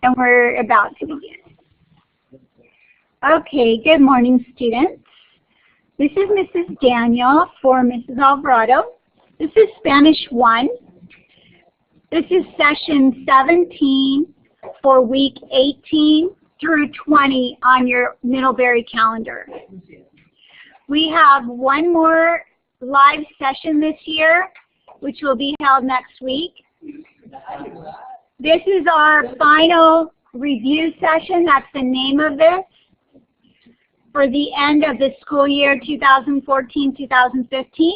And we're about to begin. Okay, good morning, students. This is Mrs. Daniel for Mrs. Alvarado. This is Spanish 1. This is session 17 for week 18 through 20 on your Middlebury calendar. We have one more live session this year, which will be held next week. This is our final review session. That's the name of this, for the end of the school year 2014-2015.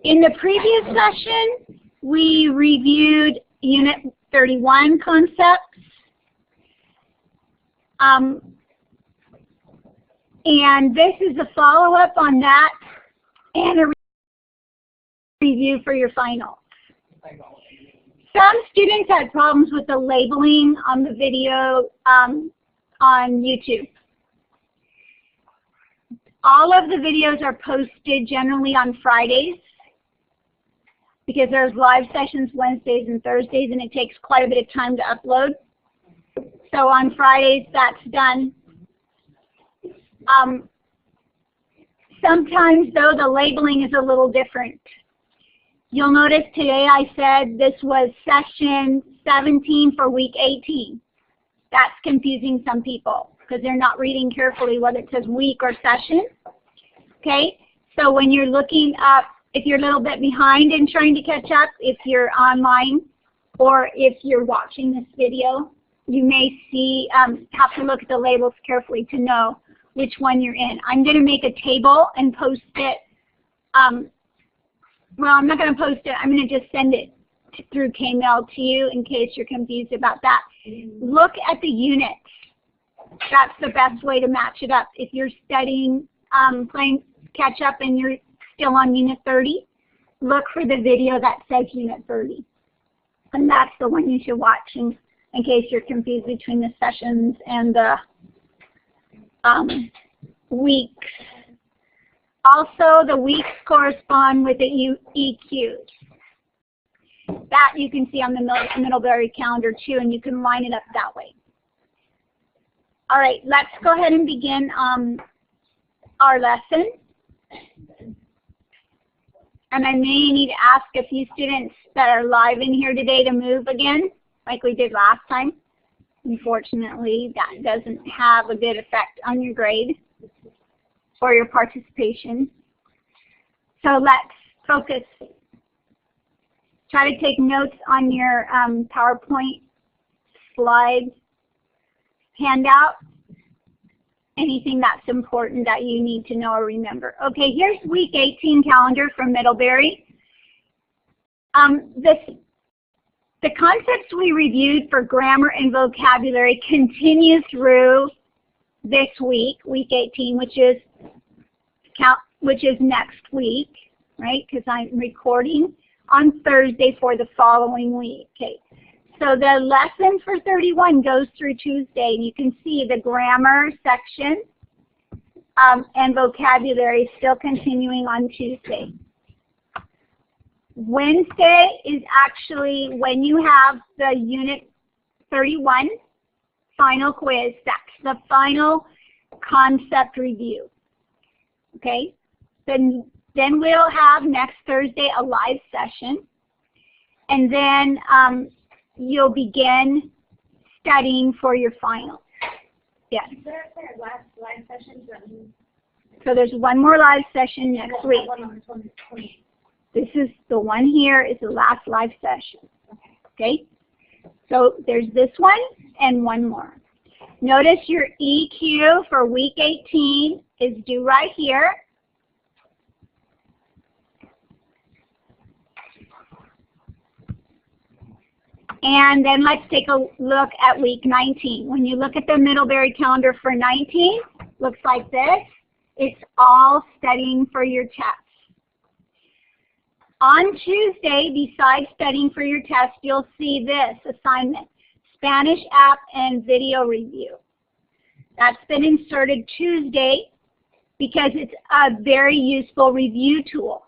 In the previous session, we reviewed Unit 31 concepts. And this is a follow-up on that and a review for your finals. Some students had problems with the labeling on the video on YouTube. All of the videos are posted generally on Fridays because there's live sessions Wednesdays and Thursdays, and it takes quite a bit of time to upload. So on Fridays, that's done. Sometimes, though, the labeling is a little different. You'll notice today I said this was session 17 for week 18. That's confusing some people because they're not reading carefully whether it says week or session. Okay, so when you're looking up, if you're a little bit behind and trying to catch up, if you're online or if you're watching this video, you may see, have to look at the labels carefully to know which one you're in. I'm going to make a table and post it. Well, I'm not going to post it. I'm going to just send it through K-Mail to you in case you're confused about that. Look at the units. That's the best way to match it up. If you're studying, playing catch up and you're still on Unit 30, look for the video that says Unit 30. And that's the one you should watch in case you're confused between the sessions and the weeks. Also, the weeks correspond with the EQs. That you can see on the Middlebury calendar too, and you can line it up that way. All right, let's go ahead and begin our lesson. And I may need to ask a few students that are live in here today to move again, like we did last time. Unfortunately, that doesn't have a good effect on your grade or your participation. So let's focus. Try to take notes on your PowerPoint slide handout. Anything that's important that you need to know or remember. Okay, here's week 18 calendar from Middlebury. The concepts we reviewed for grammar and vocabulary continue through this week, week 18, which is next week, right? Because I'm recording on Thursday for the following week. Okay, so the lesson for 31 goes through Tuesday, and you can see the grammar section and vocabulary is still continuing on Tuesday. Wednesday is actually when you have the Unit 31 final quiz. That's the final concept review. Okay, then we'll have next Thursday a live session, and then you'll begin studying for your final. Yes. Is there a last live session? So there's one more live session next week. This is the one here is the last live session. Okay? So there's this one and one more. Notice your EQ for week 18 is due right here. And then let's take a look at week 19. When you look at the Middlebury calendar for 19, looks like this. It's all studying for your tests. On Tuesday, besides studying for your test, you'll see this assignment, Spanish app and video review. That's been inserted Tuesday because it's a very useful review tool.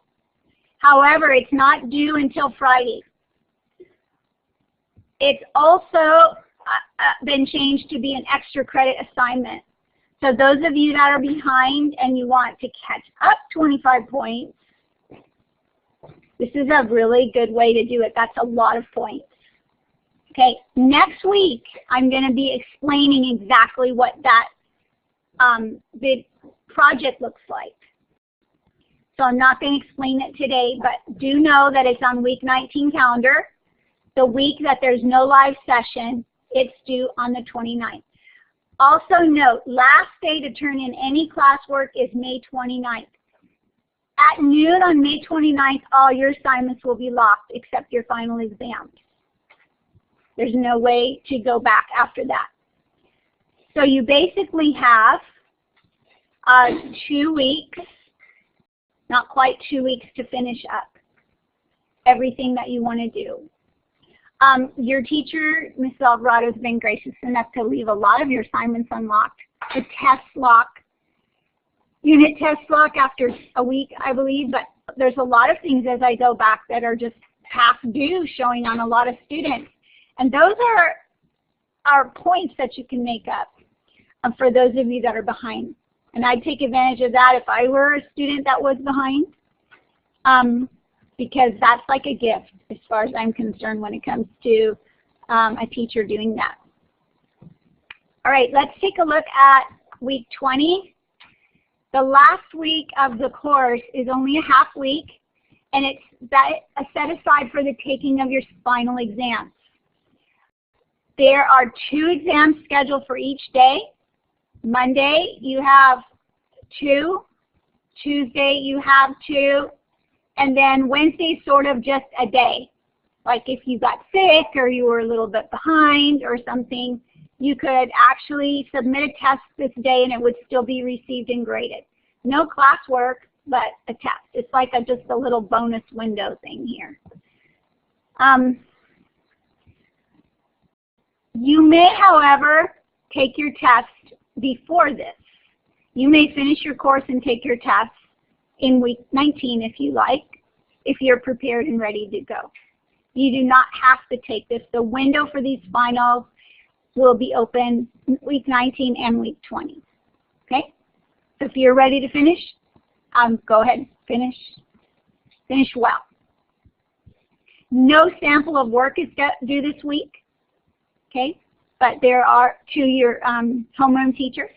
However, it's not due until Friday. It's also been changed to be an extra credit assignment. So those of you that are behind and you want to catch up 25 points, this is a really good way to do it. That's a lot of points. Okay, next week I'm going to be explaining exactly what that the project looks like. So I'm not going to explain it today, but do know that it's on week 19 calendar. The week that there's no live session, it's due on the 29th. Also note, last day to turn in any classwork is May 29th. At noon on May 29th, all your assignments will be locked except your final exams. There's no way to go back after that. So you basically have 2 weeks, not quite 2 weeks, to finish up everything that you want to do. Your teacher, Mrs. Alvarado, has been gracious enough to leave a lot of your assignments unlocked. The test lock, unit test lock after a week, I believe, but there's a lot of things as I go back that are just past due showing on a lot of students. And those are points that you can make up for those of you that are behind. And I'd take advantage of that if I were a student that was behind, because that's like a gift as far as I'm concerned when it comes to a teacher doing that. All right, let's take a look at week 20. The last week of the course is only a half week, and it's set aside for the taking of your final exams. There are 2 exams scheduled for each day. Monday you have 2, Tuesday you have 2, and then Wednesday sort of just a day. Like if you got sick or you were a little bit behind or something, you could actually submit a test this day and it would still be received and graded. No classwork, but a test. It's like just a little bonus window thing here. You may, however, take your test before this. You may finish your course and take your test in week 19 if you like, if you're prepared and ready to go. You do not have to take this. The window for these finals will be open week 19 and week 20. Okay? So if you're ready to finish, go ahead and finish. Finish well. No sample of work is due this week. Okay? But there are to your homeroom teachers,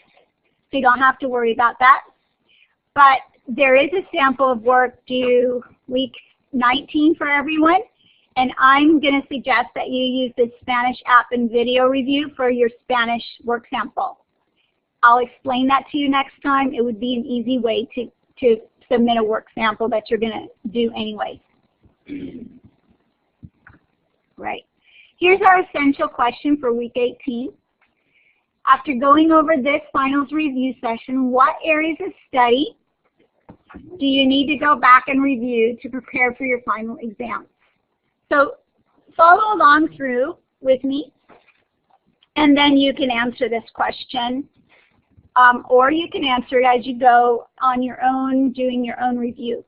so you don't have to worry about that. But there is a sample of work due week 19 for everyone, and I'm going to suggest that you use the Spanish app and video review for your Spanish work sample. I'll explain that to you next time. It would be an easy way to submit a work sample that you're going to do anyway. Right. Here's our essential question for week 18. After going over this finals review session, what areas of study do you need to go back and review to prepare for your final exam? So follow along through with me, and then you can answer this question, or you can answer it as you go on your own, doing your own review.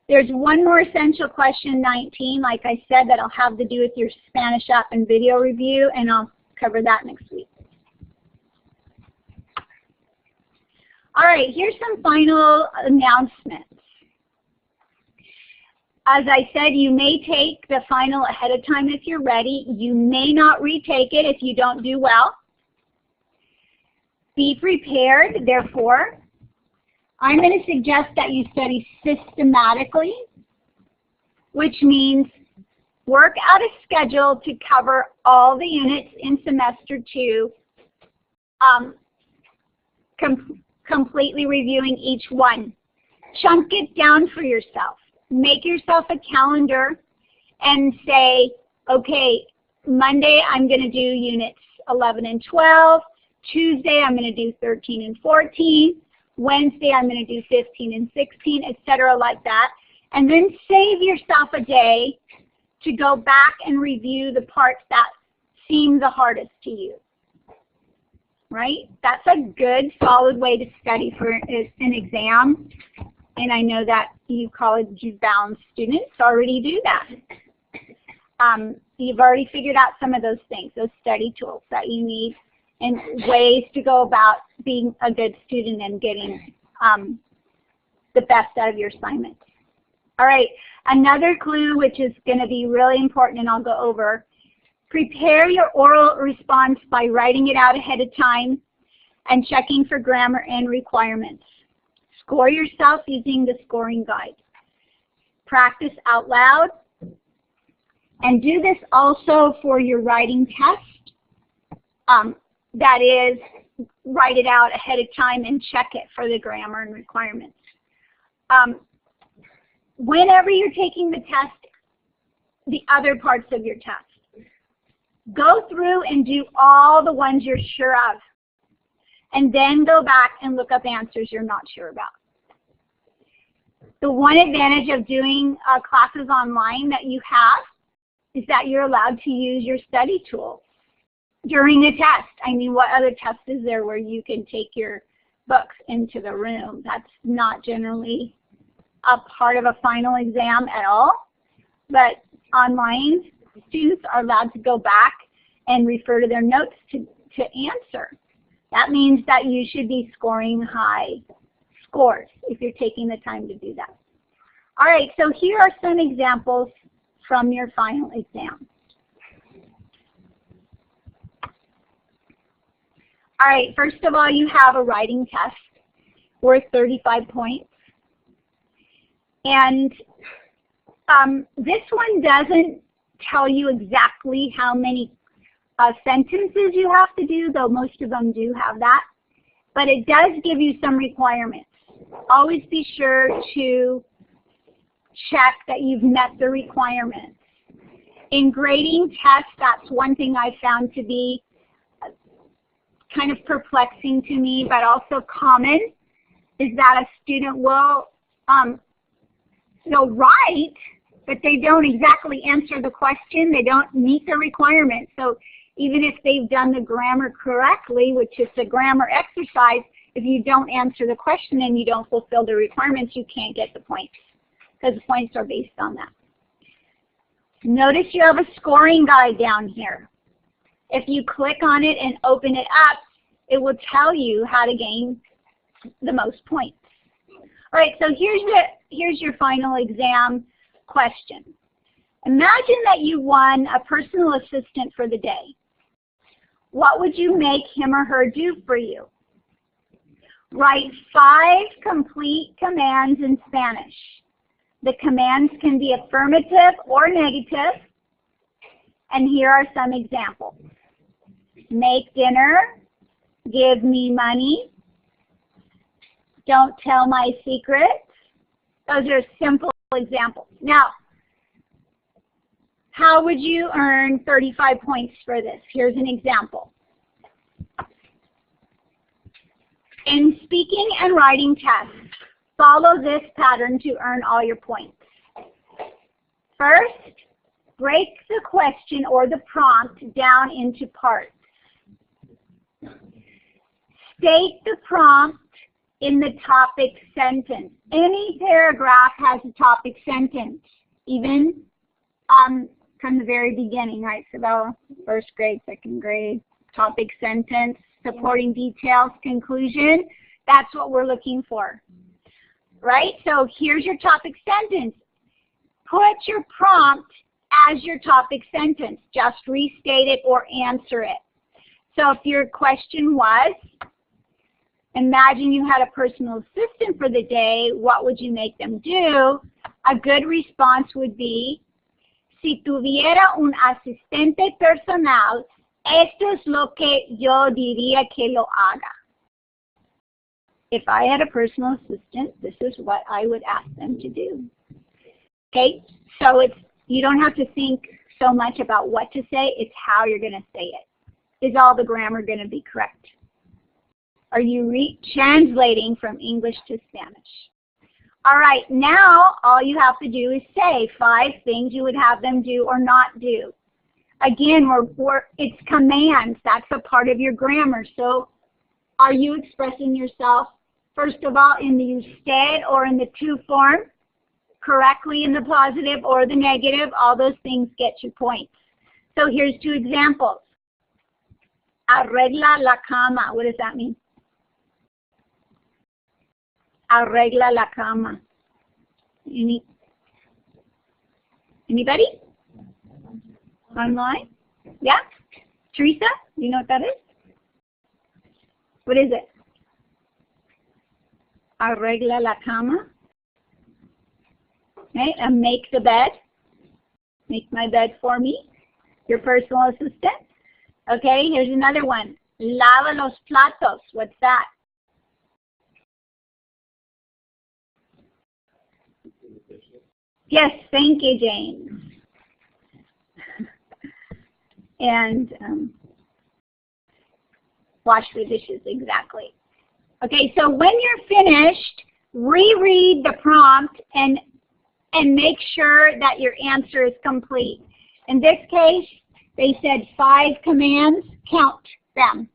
There's one more essential question, 19, like I said, that'll have to do with your Spanish app and video review, and I'll cover that next week. All right, here's some final announcements. As I said, you may take the final ahead of time if you're ready. You may not retake it if you don't do well. Be prepared, therefore. I'm going to suggest that you study systematically, which means work out a schedule to cover all the units in semester 2, completely reviewing each one. Chunk it down for yourself. Make yourself a calendar and say, okay, Monday I'm going to do units 11 and 12. Tuesday I'm going to do 13 and 14. Wednesday I'm going to do 15 and 16, etc. like that. And then save yourself a day to go back and review the parts that seem the hardest to you. Right? That's a good, solid way to study for an exam. And I know that you college-bound students already do that. You've already figured out some of those things, those study tools that you need, and ways to go about being a good student and getting the best out of your assignment. All right, another clue, which is going to be really important, and I'll go over. Prepare your oral response by writing it out ahead of time and checking for grammar and requirements. Score yourself using the scoring guide. Practice out loud. And do this also for your writing test. That is, write it out ahead of time and check it for the grammar and requirements. Whenever you're taking the test, the other parts of your test, go through and do all the ones you're sure of. And then go back and look up answers you're not sure about. The one advantage of doing classes online that you have is that you're allowed to use your study tools during the test. I mean, what other test is there where you can take your books into the room? That's not generally a part of a final exam at all. But online, students are allowed to go back and refer to their notes to answer. That means that you should be scoring high scores if you're taking the time to do that. All right, so here are some examples from your final exam. All right, first of all, you have a writing test worth 35 points. And this one doesn't tell you exactly how many sentences you have to do, though most of them do have that. But it does give you some requirements. Always be sure to check that you've met the requirements. In grading tests, that's one thing I found to be kind of perplexing to me, but also common, is that a student will they'll write, but they don't exactly answer the question. They don't meet the requirements. So even if they've done the grammar correctly, which is a grammar exercise, if you don't answer the question and you don't fulfill the requirements, you can't get the points, because the points are based on that. Notice you have a scoring guide down here. If you click on it and open it up, it will tell you how to gain the most points. All right, so here's your final exam question. Imagine that you won a personal assistant for the day. What would you make him or her do for you? Write 5 complete commands in Spanish. The commands can be affirmative or negative. And here are some examples. Make dinner. Give me money. Don't tell my secrets. Those are simple examples. Now, how would you earn 35 points for this? Here's an example. In speaking and writing tests, follow this pattern to earn all your points. First, break the question or the prompt down into parts. State the prompt in the topic sentence. Any paragraph has a topic sentence, even from the very beginning, right? So first grade, second grade, topic sentence, supporting details, conclusion. That's what we're looking for, right? So here's your topic sentence. Put your prompt as your topic sentence. Just restate it or answer it. So if your question was, imagine you had a personal assistant for the day, what would you make them do? A good response would be, si tuviera un asistente personal, esto es lo que yo diría que lo haga. If I had a personal assistant, this is what I would ask them to do. Okay, so you don't have to think so much about what to say, it's how you're going to say it. Is all the grammar going to be correct? Are you translating from English to Spanish? All right, now all you have to do is say 5 things you would have them do or not do. Again, it's commands. That's a part of your grammar. So are you expressing yourself, first of all, in the usted or in the to form? correctly in the positive or the negative, all those things get you points. So here's 2 examples. Arregla la cama. What does that mean? Arregla la cama. Anybody? Online? Yeah? Teresa? Do you know what that is? What is it? Arregla la cama. Okay, and make the bed. Make my bed for me. Your personal assistant. Okay, here's another one. Lava los platos. What's that? Yes, thank you, James. And wash the dishes, exactly. Okay, so when you're finished, reread the prompt and make sure that your answer is complete. In this case, they said 5 commands, count them.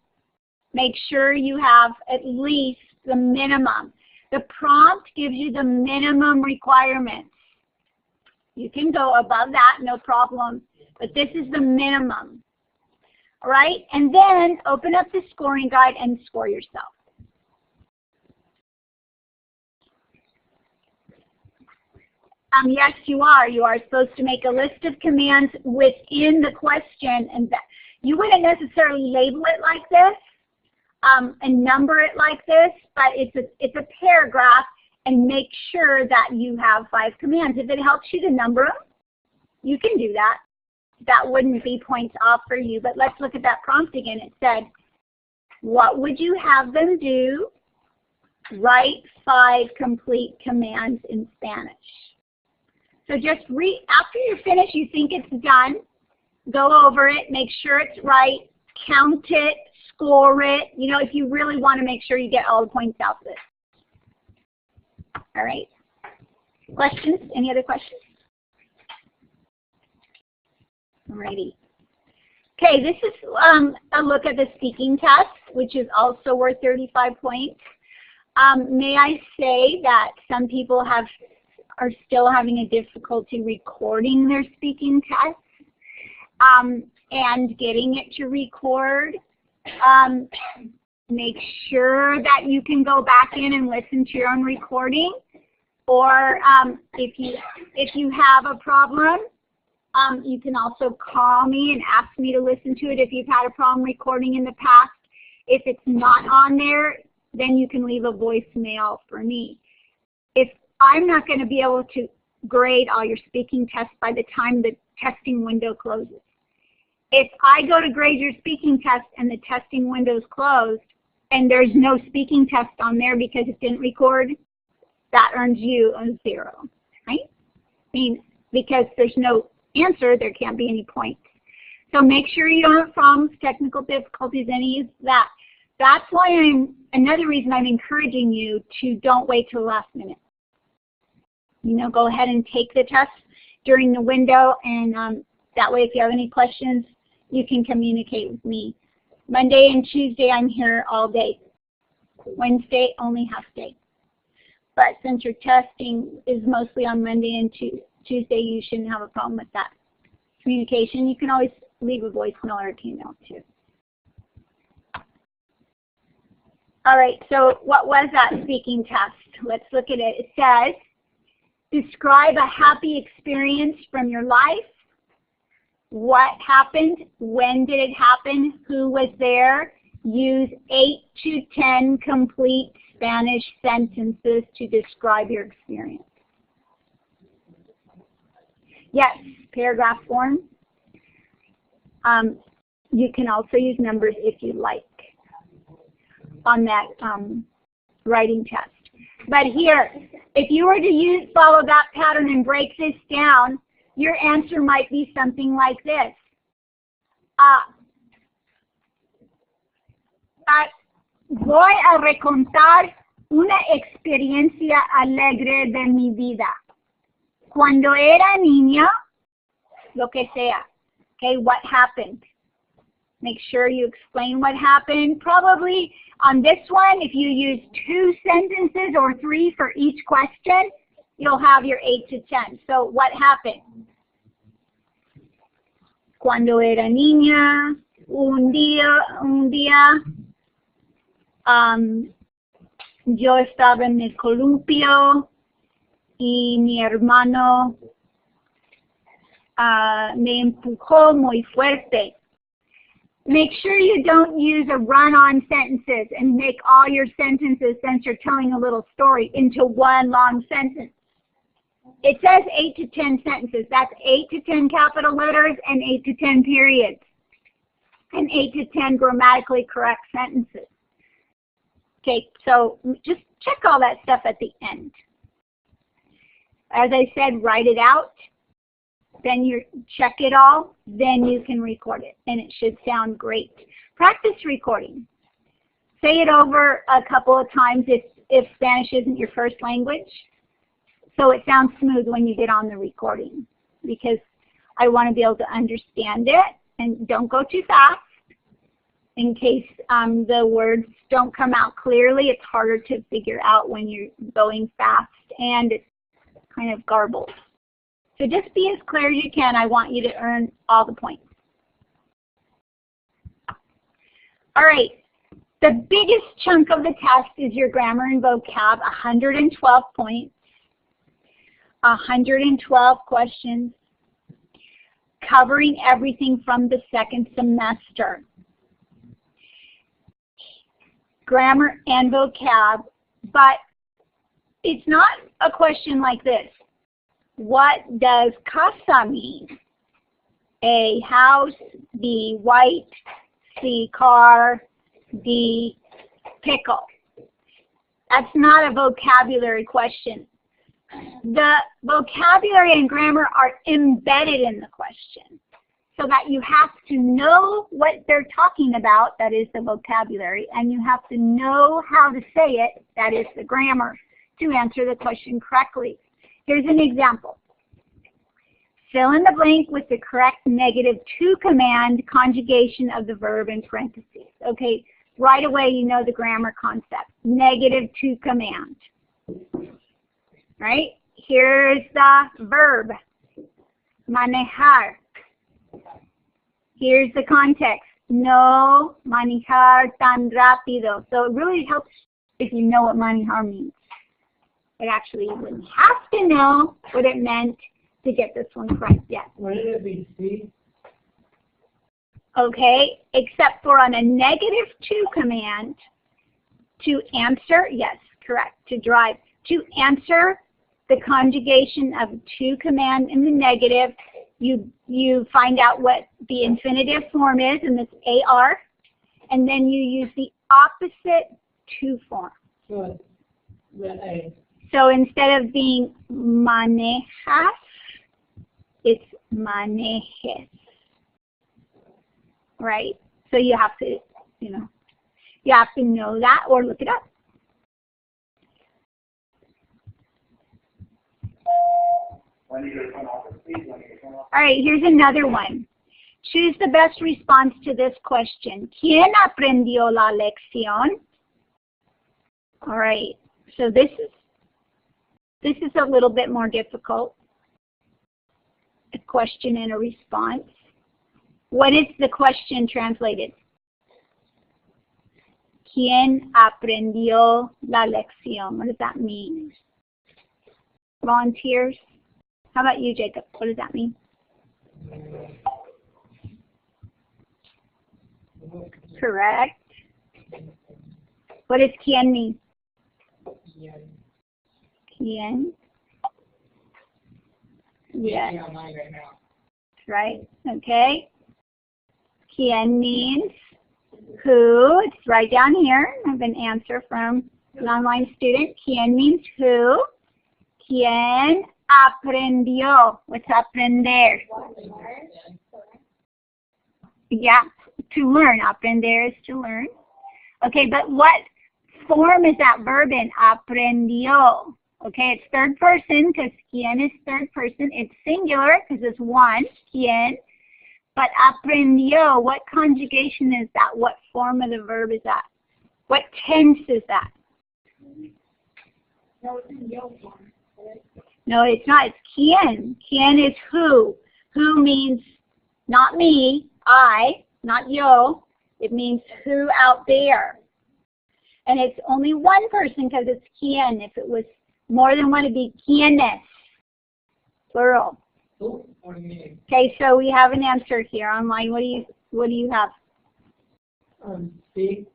Make sure you have at least the minimum. The prompt gives you the minimum requirements. You can go above that, no problem, but this is the minimum. All right, and then open up the scoring guide and score yourself. Yes, you are. You are supposed to make a list of commands within the question, and that you wouldn't necessarily label it like this and number it like this, but it's a paragraph, and make sure that you have 5 commands. If it helps you to number them, you can do that. That wouldn't be points off for you, but let's look at that prompt again. It said, what would you have them do? Write 5 complete commands in Spanish. So just after you're finished, you think it's done, go over it, make sure it's right, count it, score it, you know, if you really want to make sure you get all the points out of it. All right. Questions? Any other questions? Alrighty. Okay, this is a look at the speaking test, which is also worth 35 points. May I say that some people are still having a difficulty recording their speaking tests and getting it to record. Make sure that you can go back in and listen to your own recording, or if you have a problem, you can also call me and ask me to listen to it if you've had a problem recording in the past. If it's not on there, then you can leave a voicemail for me. If I'm not going to be able to grade all your speaking tests by the time the testing window closes. If I go to grade your speaking test and the testing window is closed and there's no speaking test on there because it didn't record, that earns you a 0, right? I mean, because there's no answer, there can't be any points. So make sure you don't have problems, technical difficulties, any of that. That's why another reason I'm encouraging you to don't wait till the last minute. You know, go ahead and take the test during the window, and that way if you have any questions, you can communicate with me. Monday and Tuesday, I'm here all day. Wednesday, only half day. But since your testing is mostly on Monday and Tuesday, you shouldn't have a problem with that. Communication, you can always leave a voicemail or an email too. All right, so what was that speaking test? Let's look at it. It says, describe a happy experience from your life. What happened? When did it happen? Who was there? Use 8 to 10 complete Spanish sentences to describe your experience. Yes, paragraph form. You can also use numbers if you like on that writing test. But here, if you were to follow that pattern and break this down, your answer might be something like this. Voy a recontar una experiencia alegre de mi vida. Cuando era niña, lo que sea. Okay, what happened? Make sure you explain what happened. Probably on this one, if you use 2 sentences or 3 for each question, you'll have your 8 to 10. So what happened? Cuando era niña, un día, yo estaba en el columpio y mi hermano me empujó muy fuerte. Make sure you don't use a run-on sentences and make all your sentences, since you're telling a little story, into one long sentence. It says 8 to 10 sentences. That's 8 to 10 capital letters and 8 to 10 periods. And 8 to 10 grammatically correct sentences. Okay, so just check all that stuff at the end. As I said, write it out. Then you check it all. Then you can record it. And it should sound great. Practice recording. Say it over a couple of times if Spanish isn't your first language, so it sounds smooth when you get on the recording, because I want to be able to understand it. And don't go too fast in case the words don't come out clearly. It's harder to figure out when you're going fast and it's kind of garbled. So just be as clear as you can. I want you to earn all the points. All right. The biggest chunk of the test is your grammar and vocab, 112 points, 112 questions, covering everything from the second semester. Grammar and vocab, but it's not a question like this. What does casa mean? A, house, B, white, C, car, D, pickle. That's not a vocabulary question. The vocabulary and grammar are embedded in the question, so that you have to know what they're talking about, that is the vocabulary, and you have to know how to say it, that is the grammar, to answer the question correctly. Here's an example. Fill in the blank with the correct negative to command conjugation of the verb in parentheses. Okay, right away you know the grammar concept. Negative to command. Right? Here's the verb. Manejar. Here's the context. No manejar tan rápido. So it really helps if you know what manejar means. It actually wouldn't have to know what it meant to get this one correct yet. Wouldn't it be C? Okay, except for on a negative to command, to answer, yes, correct, to drive. To answer the conjugation of to command in the negative, you find out what the infinitive form is, and this AR, and then you use the opposite to form. Good. Then A. So instead of being manejas, it's manejes. Right? So you have to, you have to know that or look it up. All right, here's another one. Choose the best response to this question. ¿Quién aprendió la lección? All right, so this is a little bit more difficult. A question and a response. What is the question translated? ¿Quién aprendió la lección? What does that mean? Volunteers? How about you, Jacob? What does that mean? Correct. What does quién mean? Quién? Yes. Right. Okay. Quién means who. It's right down here. I have an answer from an online student. Quién means who. Quién aprendió. What's aprender? Yeah, to learn. Aprender is to learn. Okay, but what form is that verb in? Aprendió. Okay, it's third person because quién is third person. It's singular because it's one, quién. But aprendió, what conjugation is that? What form of the verb is that? What tense is that? No, it's in yo form. No, it's not. It's quién. Quién is who. Who means not me, I, not yo. It means who out there. And it's only one person because it's quién. If it was more than one, it'd be quiénes, plural. Oh, what do you mean? Okay, so we have an answer here online. What do you have? C.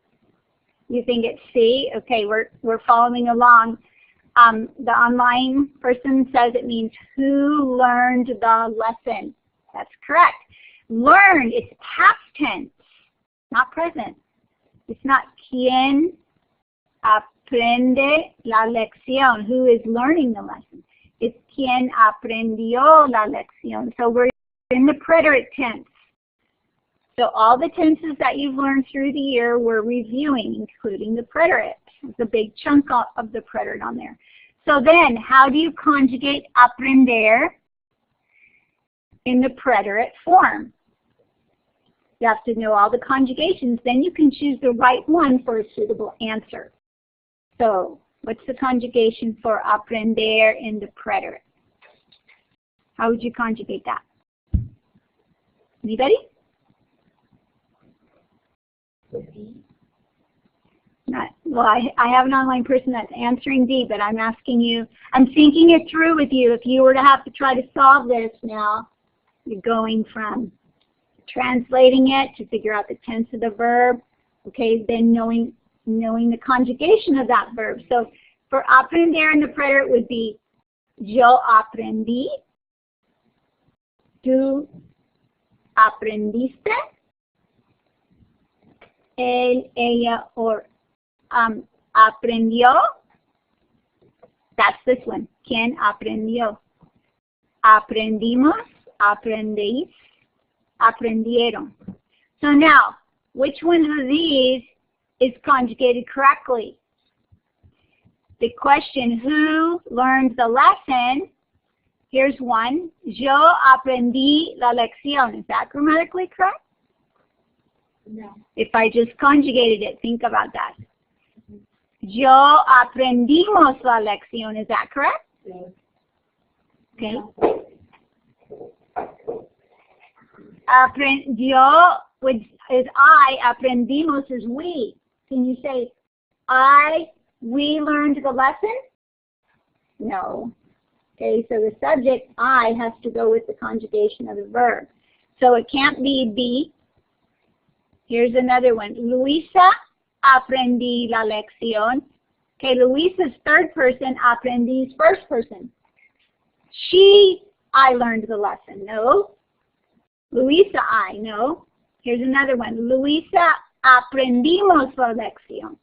You think it's C? Okay, we're following along. The online person says it means who learned the lesson. That's correct. Learned, it's past tense, not present. It's not quién aprende la lección, who is learning the lesson. It's quién aprendió la lección. So we're in the preterite tense. So all the tenses that you've learned through the year we're reviewing, including the preterite. There's a big chunk of the preterite on there. So then, how do you conjugate aprender in the preterite form? You have to know all the conjugations, then you can choose the right one for a suitable answer. So, what's the conjugation for aprender in the preterite? How would you conjugate that? Anybody? Well, I have an online person that's answering D, but I'm asking you, I'm thinking it through with you. If you were to have to try to solve this now, you're going from translating it to figure out the tense of the verb, okay, then knowing the conjugation of that verb. So for aprender in the preterite would be yo aprendí, tú aprendiste, él, ella, or aprendió. That's this one. ¿Quién aprendió? Aprendimos, aprendéis, aprendieron. So now, which one of these is conjugated correctly? The question, who learned the lesson? Here's one. Yo aprendí la lección. Is that grammatically correct? No. If I just conjugated it, think about that. Yo aprendimos la lección. Is that correct? Yes. Okay. Aprendió is I, aprendimos is we. Can you say we learned the lesson? No. Okay, so the subject, I, has to go with the conjugation of the verb. So it can't be be. Here's another one. Luisa aprendí la lección. Okay, Luisa's third person, aprendí's first person. I learned the lesson. No. Luisa, I. No. Here's another one. Luisa aprendimos la lección.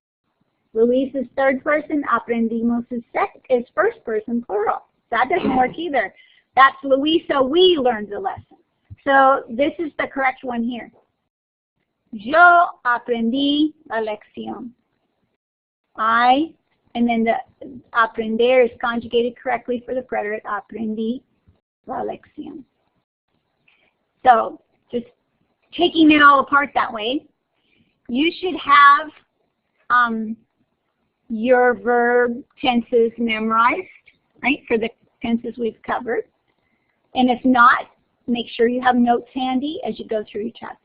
Luisa's third person, aprendimos is first person, plural. That doesn't work either. That's Luisa, we learned the lesson. So this is the correct one here. Yo aprendí la lección. I, and then the aprender is conjugated correctly for the preterite, aprendí la lección. So just taking it all apart that way, you should have your verb tenses memorized, right, for the tenses we've covered. And if not, make sure you have notes handy as you go through your test,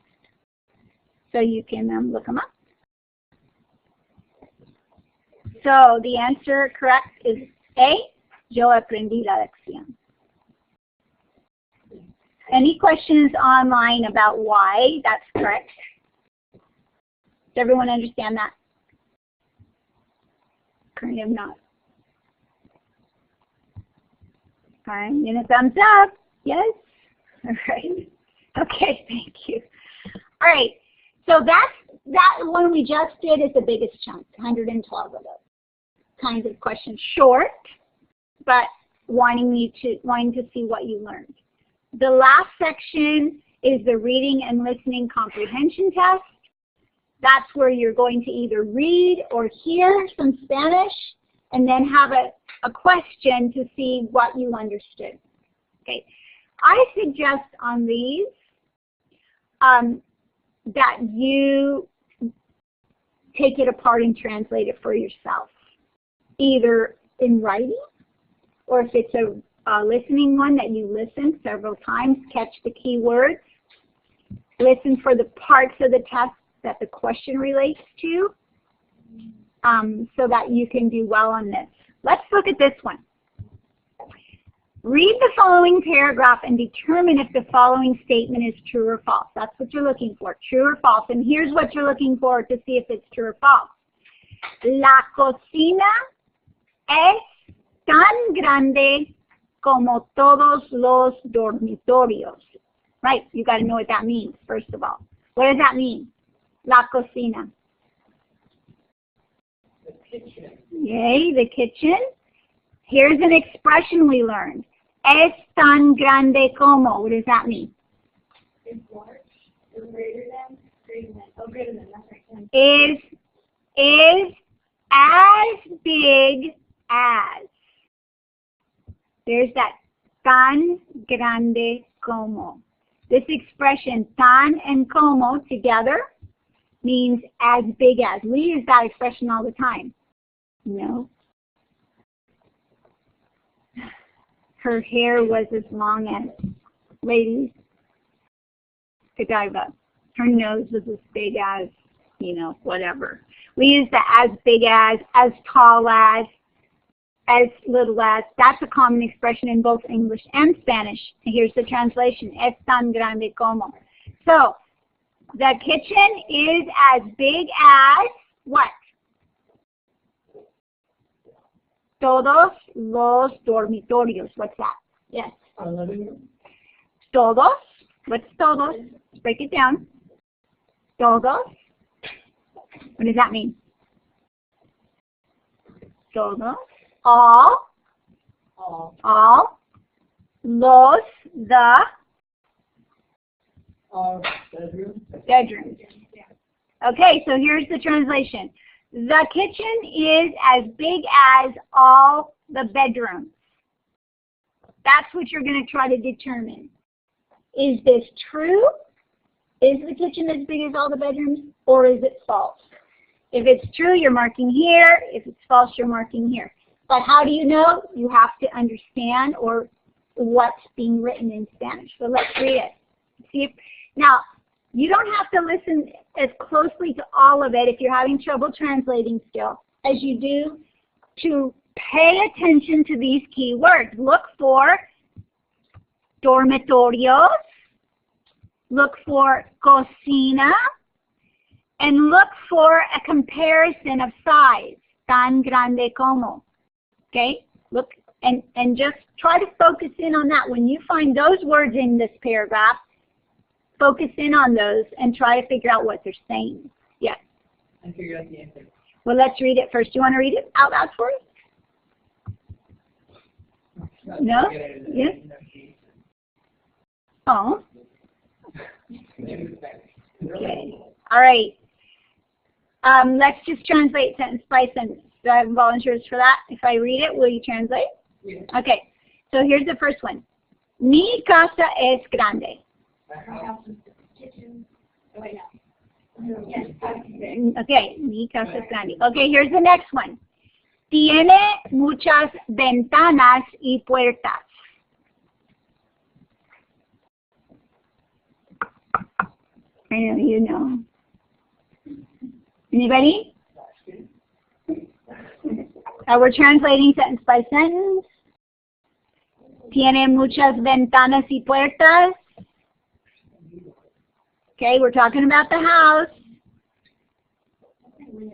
so you can look them up. So the answer correct is A, yo aprendí la lección. Any questions online about why that's correct? Does everyone understand that? Kind of not. Fine, and a thumbs up. Yes? All right. Okay, thank you. All right. So that one we just did is the biggest chunk, 112 of those kinds of questions. Short, but wanting to see what you learned. The last section is the reading and listening comprehension test. That's where you're going to either read or hear some Spanish and then have a question to see what you understood. Okay. I suggest on these that you take it apart and translate it for yourself, either in writing or if it's a listening one that you listen several times, catch the key words. Listen for the parts of the test that the question relates to, so that you can do well on this. Let's look at this one. Read the following paragraph and determine if the following statement is true or false. That's what you're looking for, true or false. And here's what you're looking for to see if it's true or false. La cocina es tan grande como todos los dormitorios. Right, you got to know what that means, first of all. What does that mean? La cocina. The kitchen. Yay, the kitchen. Here's an expression we learned. Es tan grande como. What does that mean? It's large. It's greater than. Oh, greater than. That's right. Is as big as. There's that tan grande como. This expression, tan and como, together means as big as. We use that expression all the time. No. Her hair was as long as, ladies, Godiva. Her nose was as big as, you know, whatever. We use the as big as tall as little as. That's a common expression in both English and Spanish. And here's the translation. Es tan grande como. So, the kitchen is as big as what? Todos los dormitorios. What's that? Yes. Our living room. Todos. What's todos? Break it down. Todos. What does that mean? Todos. All. Los. The. Our bedroom. Bedrooms. Okay, so here's the translation. The kitchen is as big as all the bedrooms. That's what you're going to try to determine. Is this true? Is the kitchen as big as all the bedrooms, or is it false? If it's true, you're marking here. If it's false, you're marking here. But how do you know? You have to understand or what's being written in Spanish. So let's read it. See if, now, you don't have to listen as closely to all of it if you're having trouble translating still as you do to pay attention to these key words. Look for dormitorios, look for cocina, and look for a comparison of size, tan grande como. Okay? Look and just try to focus in on that. When you find those words in this paragraph, focus in on those and try to figure out what they're saying. Yes. And figure out the answer. Well, let's read it first. Do you want to read it out loud for us? No? Yes? Oh. Okay. All right. Let's just translate sentence by sentence. Do I have volunteers for that? If I read it, will you translate? Yeah. Okay. So here's the first one. Mi casa es grande. Kitchen. Oh, wait, no. Yes. Okay, mi casa es grande. Okay, here's the next one. Tiene muchas ventanas y puertas. I know you know. Anybody? We're translating sentence by sentence. Tiene muchas ventanas y puertas. Okay, we're talking about the house.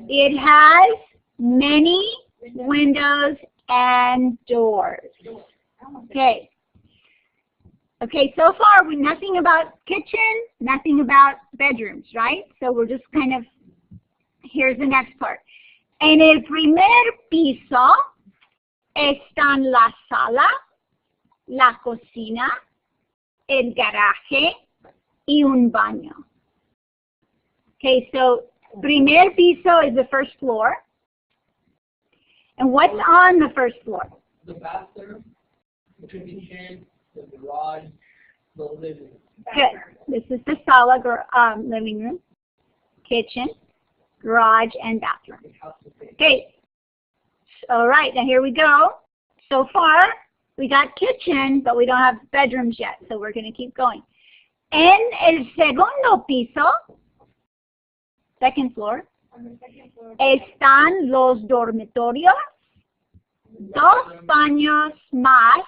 It has many windows and doors. Okay. Okay, so far we're nothing about kitchen, nothing about bedrooms, right? So we're just kind of, here's the next part. En el primer piso están la sala, la cocina, el garaje y un baño. Okay, so primer piso is the first floor. And what's on the first floor? The bathroom, the kitchen, the garage, the living room. Good. This is the sala, living room, kitchen, garage, and bathroom. The house is big. Okay. All right, now here we go. So far, We got kitchen, but we don't have bedrooms yet, so we're going to keep going. En el segundo piso, second floor, On the second floor. están los dormitorios, 2 baños más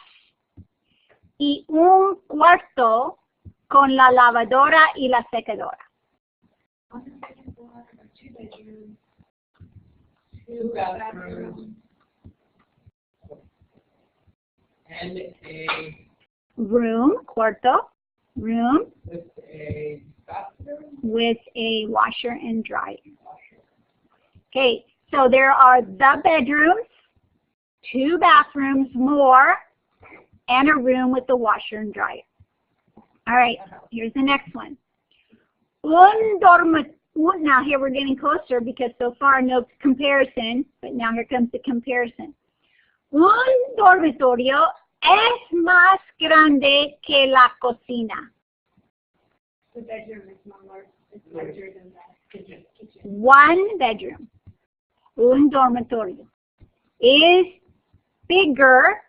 y un cuarto con la lavadora y la secadora. On the second floor are 2 bedrooms, 2 bathrooms, and a Room, cuarto, room with a bathroom. with a washer and dryer. Okay, so there are the bedrooms, 2 bathrooms more, and a room with a washer and dryer. All right, here's the next one. Now here we're getting closer because so far no comparison, but now here comes the comparison. Un dormitorio es más grande que la cocina. the bedroom is smaller, it's larger than the kitchen. One bedroom, un dormitorio, is bigger,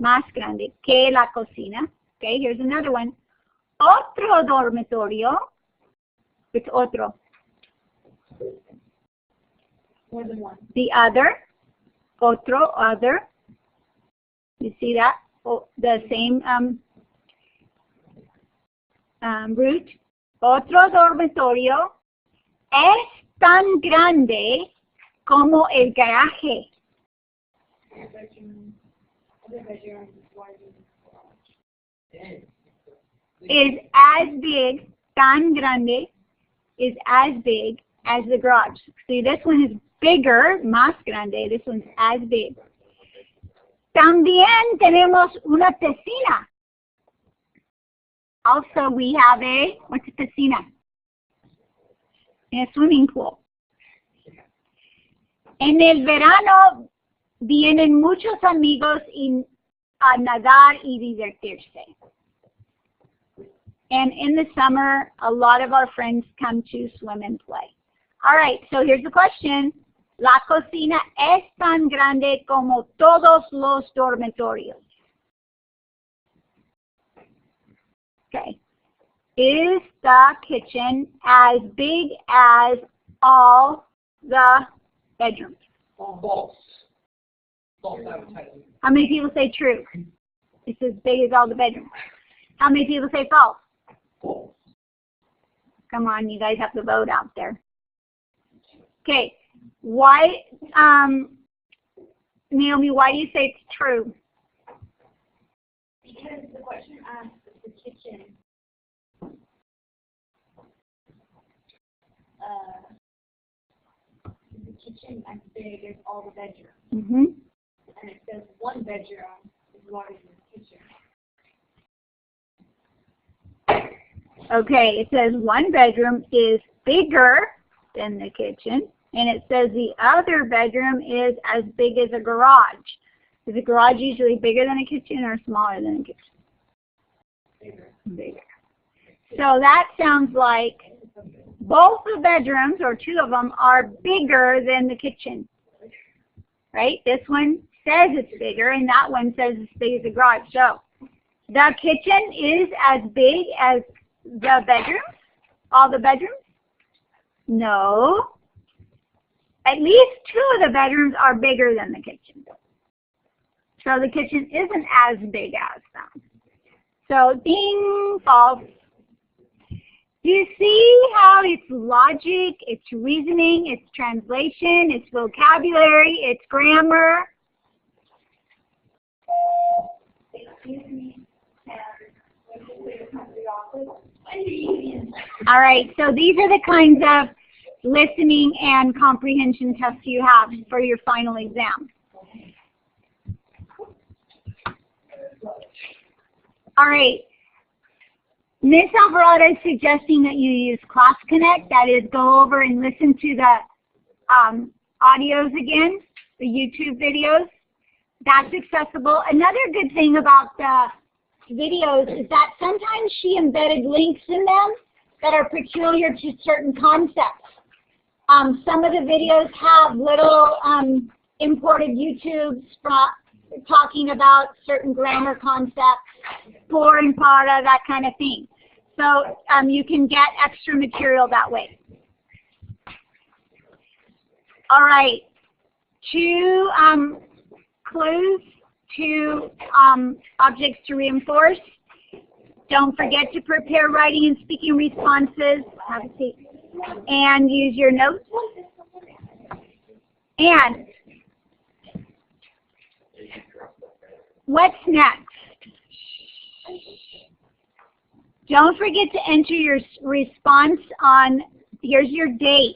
más grande, que la cocina. Okay, here's another one. Otro dormitorio, it's otro. More than one. The other, otro, other. You see that? Oh, the same root. Otro dormitorio es tan grande como el garaje. Other bedroom is larger than the garage. Is as big, tan grande, is as big as the garage. See, this one is bigger, más grande. This one's as big. También tenemos una piscina. Also, we have a, what's a piscina? A swimming pool. En el verano vienen muchos amigos a nadar y divertirse. And in the summer, a lot of our friends come to swim and play. All right, so here's the question. La cocina es tan grande como todos los dormitorios. Okay. Is the kitchen as big as all the bedrooms? False. False advertising. How many people say true? It's as big as all the bedrooms. How many people say false? False. Come on, you guys have to vote out there. Okay. Why, Naomi, why do you say it's true? Because the question asks if the kitchen is the kitchen as big as all the bedrooms? Mm-hmm. And it says one bedroom is larger than the kitchen. Okay, it says one bedroom is bigger than the kitchen, and it says the other bedroom is as big as a garage. Is a garage usually bigger than a kitchen or smaller than a kitchen? Bigger. Bigger. So that sounds like both the bedrooms, or 2 of them, are bigger than the kitchen. Right? This one says it's bigger, and that one says it's big as a garage. So the kitchen is as big as the bedrooms? All the bedrooms? No. At least 2 of the bedrooms are bigger than the kitchen. So the kitchen isn't as big as them. So ding, false. Do you see how it's logic, it's reasoning, it's translation, it's vocabulary, it's grammar? Excuse me. All right, so these are the kinds of listening and comprehension tests you have for your final exam. All right, Ms. Alvarado is suggesting that you use Class Connect. That is, go over and listen to the audios again, the YouTube videos. That's accessible. Another good thing about the videos is that sometimes she embedded links in them that are peculiar to certain concepts. Some of the videos have little imported YouTube talking about certain grammar concepts, por and para, that kind of thing. So you can get extra material that way. All right, 2 clues, 2 objects to reinforce. Don't forget to prepare writing and speaking responses. Have a seat. And use your notes. And what's next? Don't forget to enter your response on, here's your date,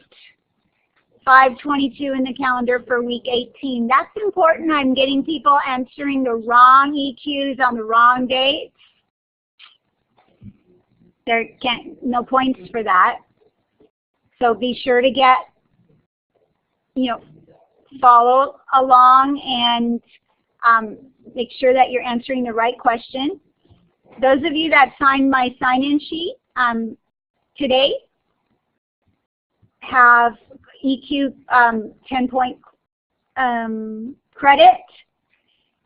5/22 in the calendar for week 18. That's important. I'm getting people answering the wrong EQs on the wrong dates. There no points for that. So be sure to get, follow along and make sure that you're answering the right question. Those of you that signed my sign-in sheet today have EQ 10-point credit.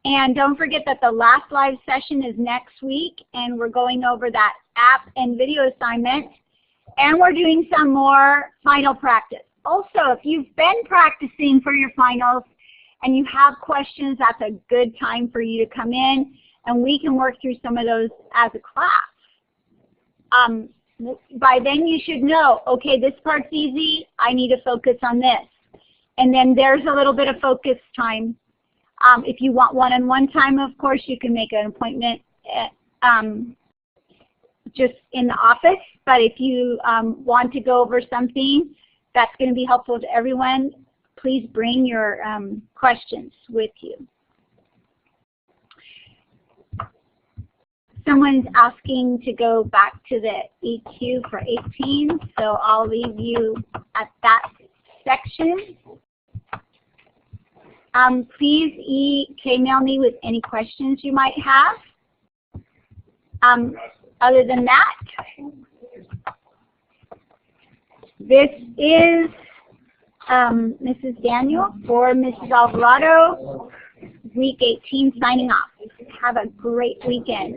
And don't forget that the last live session is next week, and we're going over that app and video assignment. And we're doing some more final practice. Also, if you've been practicing for your finals and you have questions, that's a good time for you to come in, and we can work through some of those as a class. By then you should know, okay, this part's easy, I need to focus on this. And then there's a little bit of focus time. If you want one-on-one time, of course, you can make an appointment just in the office. But if you want to go over something that's going to be helpful to everyone, please bring your questions with you. Someone's asking to go back to the EQ for 18, so I'll leave you at that section. Please email me with any questions you might have. Other than that, this is Mrs. Daniel for Mrs. Alvarado, week 18 signing off. Have a great weekend.